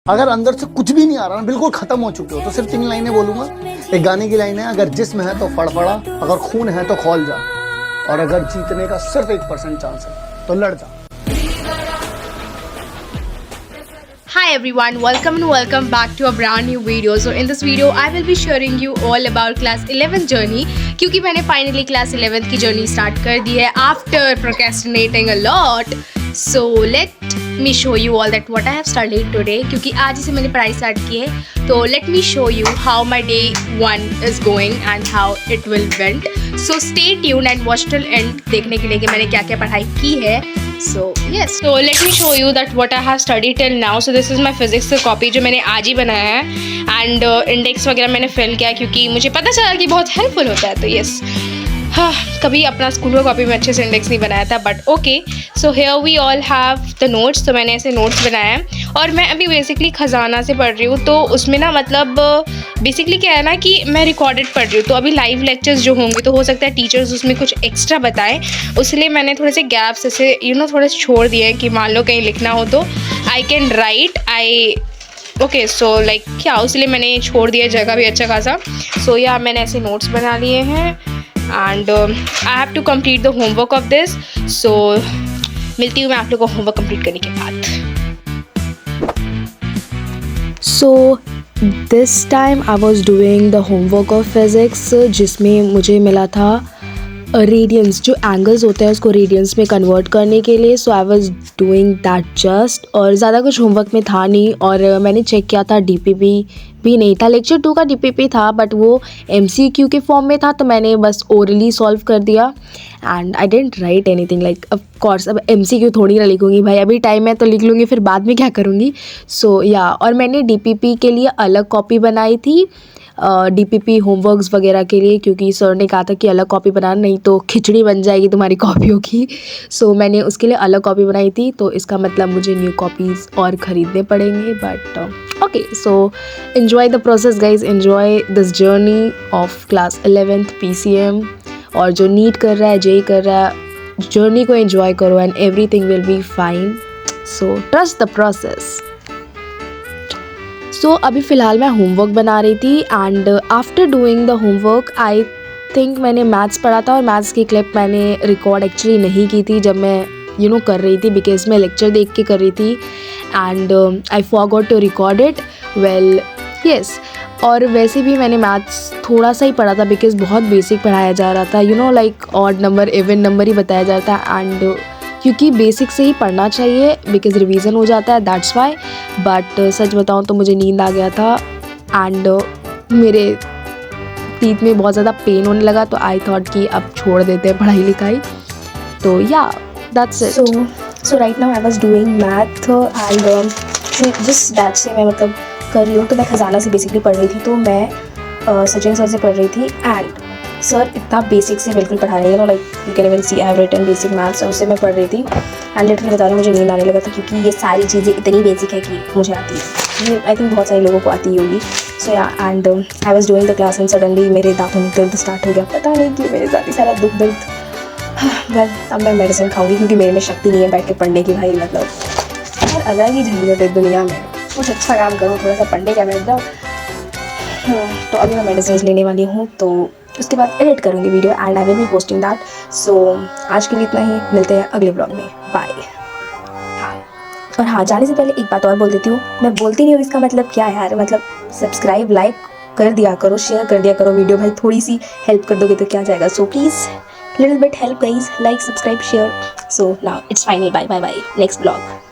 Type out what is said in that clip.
अगर अंदर से कुछ भी नहीं आ रहा ना, बिल्कुल खत्म हो चुके हो, तो सिर्फ 3 लाइनें बोलूंगा। एक गाने की लाइन है, अगर जिस्म है तो फड़फड़ा, अगर खून है तो खौल जा, और अगर जीतने का सिर्फ 1% चांस है तो लड़ जा। Hi everyone, welcome back to a brand new video. So in this video I will be sharing you all about class 11 journey, क्योंकि मैंने finally class 11 की journey start कर दी है after procrastinating a lot. So let me show you all that what I have studied today, क्योंकि आज ही से मैंने पढ़ाई start की है। तो let me show you how my day 1 is going and how it will went. So stay tuned and watch till end देखने के लिए कि मैंने क्या क्या पढ़ाई की है। So yes, so let me show you that what I have studied till now. So this is my physics का कॉपी जो मैंने आज ही बनाया है, एंड इंडेक्स वगैरह मैंने फिल किया क्योंकि मुझे पता चला कि बहुत हेल्पफुल होता है। तो यस, हाँ, कभी अपना स्कूल का कॉपी में अच्छे से इंडेक्स नहीं बनाया था, but okay. So here we all have the notes. तो मैंने ऐसे नोट्स बनाए हैं और मैं अभी बेसिकली खजाना से पढ़ रही हूँ। तो उसमें ना मतलब बेसिकली क्या है ना कि मैं रिकॉर्डेड पढ़ रही हूँ, तो अभी लाइव लेक्चर्स जो होंगे तो हो सकता है टीचर्स उसमें कुछ एक्स्ट्रा बताएं, उसलिए मैंने थोड़े से गैप्स ऐसे थोड़े से छोड़ दिए हैं कि मान लो कहीं लिखना हो तो I can write okay. So like क्या, उसलिए मैंने छोड़ दिया जगह भी अच्छा खासा। सो या मैंने ऐसे नोट्स बना लिए हैं and I have to complete the homework of this. So मिलती हूँ मैं आप लोगों को होमवर्क कंप्लीट करने के बाद। So this time I was doing the homework of physics, जिसमें मुझे मिला था रेडियंस, जो एंगल्स होते हैं उसको रेडियंस में कन्वर्ट करने के लिए। So I was doing that just, और ज़्यादा कुछ होमवर्क में था नहीं। और मैंने चेक किया था, डीपीपी भी नहीं था, लेक्चर 2 का डीपीपी था बट वो एमसीक्यू के फॉर्म में था, तो मैंने बस ओरली सॉल्व कर दिया and I didn't right anything. Like of course अब एमसीक्यू थोड़ी ना लिखूंगी भाई, अभी टाइम है तो लिख लूँगी, फिर बाद में क्या करूँगी। सो या, और मैंने डीपीपी के लिए अलग कॉपी बनाई थी, डीपीपी होमवर्क्स वगैरह के लिए, क्योंकि सर ने कहा था कि अलग कॉपी बनाना, नहीं तो खिचड़ी बन जाएगी तुम्हारी कॉपियों की। सो मैंने उसके लिए अलग कॉपी बनाई थी, तो इसका मतलब मुझे न्यू कॉपीज़ और ख़रीदने पड़ेंगे। But okay, so enjoy the process guys, enjoy this journey of class 11th PCM। और जो नीट कर रहा है, जेई कर रहा है, जर्नी को एन्जॉय करो and everything will be fine. So trust the process. So अभी फ़िलहाल मैं होमवर्क बना रही थी and after doing the homework I think मैंने मैथ्स पढ़ा था, और मैथ्स की क्लिप मैंने रिकॉर्ड एक्चुअली नहीं की थी जब मैं कर रही थी, बिकॉज मैं लेक्चर देख के कर रही थी and I forgot to record it. Well yes, और वैसे भी मैंने मैथ्स थोड़ा सा ही पढ़ा था बिकॉज बहुत बेसिक पढ़ाया जा रहा था, like odd number even number ही बताया जा रहा था, एंड क्योंकि बेसिक से ही पढ़ना चाहिए बिकॉज रिवीजन हो जाता है, दैट्स वाई। बट सच बताऊँ तो मुझे नींद आ गया था एंड मेरे टीथ में बहुत ज़्यादा पेन होने लगा, तो आई थॉट कि अब छोड़ देते हैं पढ़ाई लिखाई। तो या that's it. So right now I was doing math and जिस बैच से मैं मतलब कर रही हूँ, तो मैं खजाना से बेसिकली पढ़ रही थी। तो मैं सचिन सर से पढ़ रही थी एंड सर इतना बेसिक से बिल्कुल पढ़ा रही है, like you can even see I have written basic maths, और उससे मैं पढ़ रही थी एंड लिटरली बता रही हूँ मुझे नींद आने लगा था, क्योंकि ये सारी चीज़ें इतनी बेसिक है कि मुझे आती है, ये आई थिंक बहुत सारे लोगों को आती ही होगी। सो या, and I was doing the class and suddenly मेरे दांतों में दर्द स्टार्ट हो गया, पता नहीं कि मेरे साथ ही सारा दुख दर्द। वेल, अब मैं मेडिसिन खाऊंगी क्योंकि मेरे में शक्ति नहीं है बैठ के पढ़ने की भाई, मतलब यार अलग ही झंझट है दुनिया में, कुछ अच्छा काम करो, थोड़ा सा पढ़ने का बैठ जाओ। तो अभी मैं मेडिसिन लेने वाली हूँ, तो उसके बाद एडिट करूँगी video and I will be posting that. So आज के लिए इतना ही, मिलते हैं अगले ब्लॉग में, बाय। और हाँ, जाने से पहले एक बात और बोल देती हूँ, मैं बोलती नहीं हूँ इसका मतलब क्या है यार, मतलब सब्सक्राइब लाइक कर दिया करो, शेयर कर दिया करो वीडियो, भाई थोड़ी सी हेल्प कर दोगे तो क्या जाएगा। So please little bit help guys, like subscribe share. So now it's final, bye bye bye, next blog.